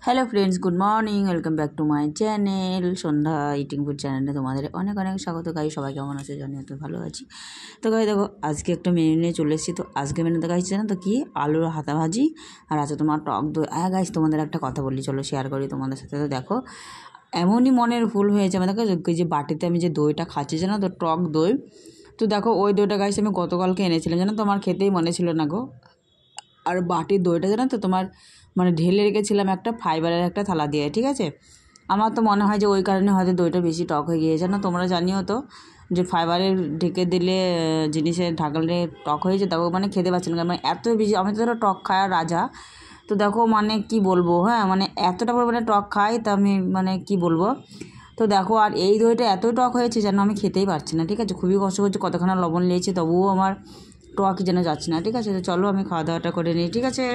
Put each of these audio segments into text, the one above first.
Hello friends, good morning, welcome back to my channel Sandhya eating food চ্যানেলে তোমাদের অনেক অনেক স্বাগত। গাই সবাই কেমন আছে জানি, তো ভালো আছি। তো গাই দেখো, আজকে একটা মেনু নিয়ে চলে এসেছি। তো আজকে মেনুতে গাইছে না তো কি, আলুর হাতা ভাজি আর আছে তোমার টক দই। গাইস তোমাদের একটা কথা বলি, চলো শেয়ার করি তোমাদের সাথে। তো দেখো, এমনই মনের ভুল হয়েছে আমার। দেখো যে বাটিতে আমি যে দইটা খাচ্ছি জানো তো, টক দই। তো দেখো ওই দইটা গাইছে আমি গতকালকে এনেছিলাম জানো তো, আমার খেতেই মনে ছিল না গো। আর বাটির দইটা জানো তো তোমার মানে ঢেলে রেখেছিলাম একটা ফাইবারের একটা থালা দিয়ে, ঠিক আছে। আমার তো মনে হয় যে ওই কারণে হয়তো দইটা বেশি টক হয়ে গিয়েছে না। তোমরা জানিও তো যে ফাইবারের ঢেকে দিলে জিনিসে ঢাকলে টক হয়েছে। দেখো মানে খেতে পাচ্ছি না, মানে এত বেশি। আমি তো ধরো টক খাওয়ার রাজা। তো দেখো মানে কি বলবো, হ্যাঁ মানে এতটা পরিমাণে টক খাই, তা আমি মানে কি বলবো। তো দেখো, আর এই দইটা এত টক হয়েছে যেন আমি খেতেই পারছি না, ঠিক আছে। খুবই কষ্ট করছে, কতখানা লবণ নিয়েছি তবুও আমার টকই যেন যাচ্ছে না, ঠিক আছে। তো চলো আমি খাওয়া দাওয়াটা করে নিই, ঠিক আছে।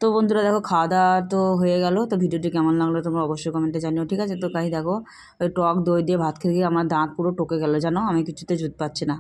তো বন্ধুরা দেখো, খাওয়া দাওয়া তো হয়ে গেল। তো ভিডিওটি কেমন লাগলো তোমরা অবশ্যই কমেন্টে জানিও, ঠিক আছে। তো গাইস দেখো, ওই টক দই দিয়ে ভাত খেয়ে গিয়ে আমার দাঁত পুরো টকে গেল জানো, আমি কিছুতে জুত পাচ্ছি না।